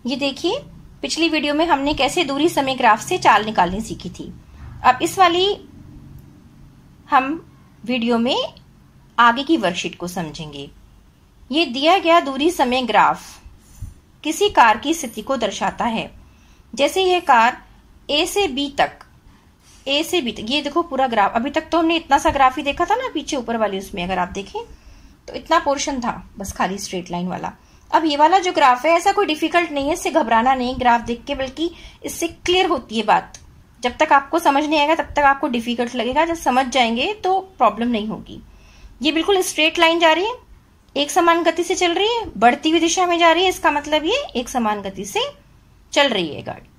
ये देखिए, पिछली वीडियो में हमने कैसे दूरी समय ग्राफ से चाल निकालनी सीखी थी। अब इस वाली हम वीडियो में आगे की वर्कशीट को समझेंगे। ये दिया गया दूरी समय ग्राफ किसी कार की स्थिति को दर्शाता है। जैसे यह कार ए से बी तक, ये देखो पूरा ग्राफ। अभी तक तो हमने इतना सा ग्राफ ही देखा था ना, पीछे ऊपर वाली उसमें अगर आप देखें तो इतना पोर्शन था बस, खाली स्ट्रेट लाइन वाला। अब ये वाला जो ग्राफ है ऐसा कोई डिफिकल्ट नहीं है, इससे घबराना नहीं ग्राफ देख के, बल्कि इससे क्लियर होती है बात। जब तक आपको समझ नहीं आएगा तब तक आपको डिफिकल्ट लगेगा, जब समझ जाएंगे तो प्रॉब्लम नहीं होगी। ये बिल्कुल स्ट्रेट लाइन जा रही है, एक समान गति से चल रही है, बढ़ती हुई दिशा में जा रही है, इसका मतलब ये एक समान गति से चल रही है गाड़ी।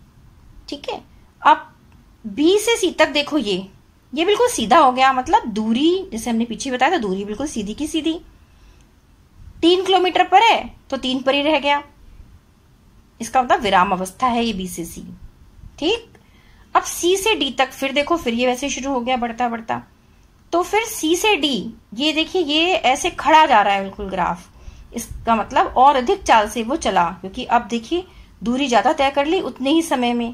ठीक है, अब बी से सी तक देखो, ये बिल्कुल सीधा हो गया, मतलब दूरी जैसे हमने पीछे बताया था, दूरी बिल्कुल सीधी की सीधी। 3 किलोमीटर पर है तो 3 पर ही रह गया, इसका मतलब विराम अवस्था है ये बी से सी। ठीक, अब सी से डी तक फिर देखो, फिर ये वैसे शुरू हो गया बढ़ता बढ़ता। तो फिर सी से डी, ये देखिए ये ऐसे खड़ा जा रहा है बिल्कुल ग्राफ, इसका मतलब और अधिक चाल से वो चला, क्योंकि अब देखिए दूरी ज्यादा तय कर ली उतने ही समय में।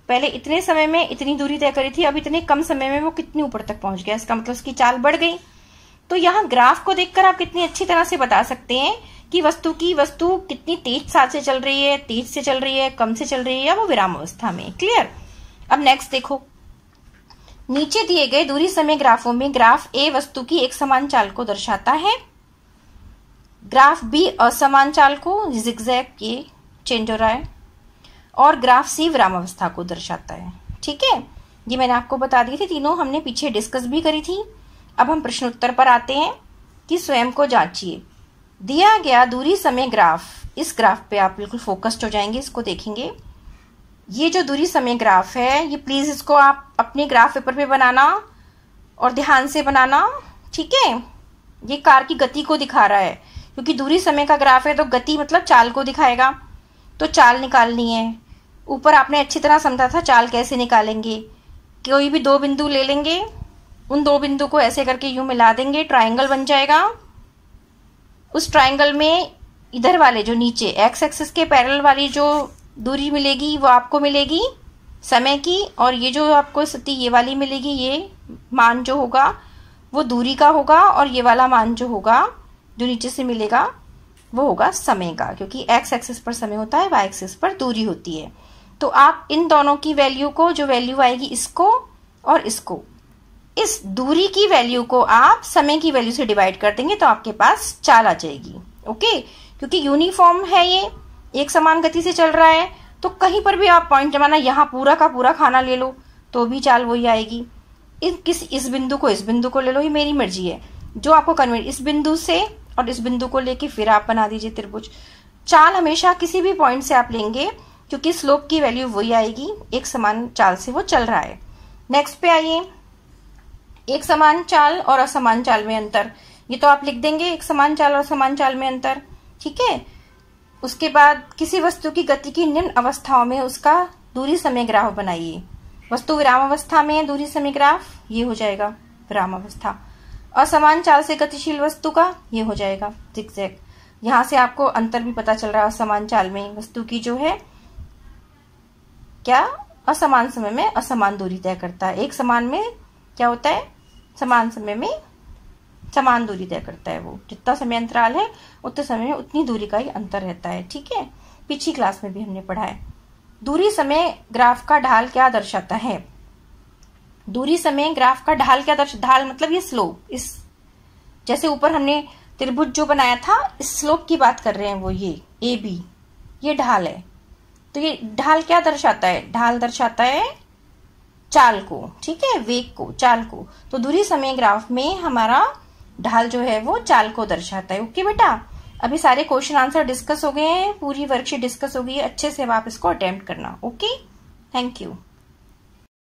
पहले इतने समय में इतनी दूरी तय करी थी, अब इतने कम समय में वो कितनी ऊपर तक पहुंच गया, इसका मतलब उसकी चाल बढ़ गई। तो यहाँ ग्राफ को देखकर आप कितनी अच्छी तरह से बता सकते हैं कि वस्तु कितनी तेज चाल से चल रही है, तेज से चल रही है, कम से चल रही है, या वो विराम अवस्था में। क्लियर। अब नेक्स्ट देखो, नीचे दिए गए दूरी समय ग्राफों में ग्राफ ए वस्तु की एक समान चाल को दर्शाता है, ग्राफ बी असमान चाल को, जिगजैग ये चेंज हो रहा है, और ग्राफ सी विराम अवस्था को दर्शाता है। ठीक है, ये मैंने आपको बता दी थी, तीनों हमने पीछे डिस्कस भी करी थी। अब हम प्रश्न उत्तर पर आते हैं कि स्वयं को जांचिए। दिया गया दूरी समय ग्राफ, इस ग्राफ पे आप बिल्कुल फोकस्ड हो जाएंगे, इसको देखेंगे। ये जो दूरी समय ग्राफ है, ये प्लीज इसको आप अपने ग्राफ पेपर पे बनाना और ध्यान से बनाना। ठीक है, ये कार की गति को दिखा रहा है, क्योंकि दूरी समय का ग्राफ है तो गति मतलब चाल को दिखाएगा, तो चाल निकालनी है। ऊपर आपने अच्छी तरह समझा था चाल कैसे निकालेंगे। कोई भी 2 बिंदु ले लेंगे, उन 2 बिंदु को ऐसे करके यूं मिला देंगे, ट्रायंगल बन जाएगा। उस ट्रायंगल में इधर वाले जो नीचे एक्स एक्सिस के पैरेलल वाली जो दूरी मिलेगी वो आपको मिलेगी समय की, और ये जो आपको स्थिति ये वाली मिलेगी, ये मान जो होगा वो दूरी का होगा, और ये वाला मान जो होगा जो नीचे से मिलेगा वो होगा समय का, क्योंकि एक्स एक्सिस पर समय होता है, वाई एक्सिस पर दूरी होती है। तो आप इन दोनों की वैल्यू को, जो वैल्यू आएगी इसको और इसको, इस दूरी की वैल्यू को आप समय की वैल्यू से डिवाइड कर देंगे तो आपके पास चाल आ जाएगी। ओके, क्योंकि यूनिफॉर्म है, ये एक समान गति से चल रहा है, तो कहीं पर भी आप पॉइंट जमाना, यहाँ पूरा का पूरा खाना ले लो तो भी चाल वही आएगी। इस बिंदु को इस बिंदु को ले लो, ये मेरी मर्जी है, जो आपको कन्वर्ट, इस बिंदु से और इस बिंदु को लेके फिर आप बना दीजिए त्रिभुज। चाल हमेशा किसी भी पॉइंट से आप लेंगे, क्योंकि स्लोप की वैल्यू वही आएगी, एक समान चाल से वो चल रहा है। नेक्स्ट पे आइए, एक समान चाल और असमान चाल में अंतर, ये तो आप लिख देंगे, एक समान चाल और असमान चाल में अंतर। ठीक है, उसके बाद किसी वस्तु की गति की निम्न अवस्थाओं में उसका दूरी समय ग्राफ बनाइए। वस्तु विराम अवस्था में दूरी समय ग्राफ, ये हो जाएगा विराम अवस्था। असमान चाल से गतिशील वस्तु का, ये हो जाएगा जिगजैग। यहां से आपको अंतर भी पता चल रहा है, असमान चाल में वस्तु की जो है क्या असमान समय में असमान दूरी तय करता है, एक समान में क्या होता है, समान समय में समान दूरी तय करता है। वो जितना समय अंतराल है उतने समय में उतनी दूरी का ही अंतर रहता है। ठीक है, पिछली क्लास में भी हमने पढ़ा है। दूरी समय ग्राफ का ढाल क्या दर्शाता है? दूरी समय ग्राफ का ढाल क्या ढाल मतलब ये स्लोप, इस जैसे ऊपर हमने त्रिभुज जो बनाया था, इस स्लोप की बात कर रहे हैं, वो ये ए बी, ये ढाल है। तो ये ढाल क्या दर्शाता है? ढाल दर्शाता है चाल को। ठीक है, वेग को, चाल को। तो दूरी समय ग्राफ में हमारा ढाल जो है वो चाल को दर्शाता है। ओके बेटा, अभी सारे क्वेश्चन आंसर डिस्कस हो गए हैं, पूरी वर्कशीट डिस्कस हो गई है, अच्छे से अब आप इसको अटेम्प्ट करना। Okay, thank you.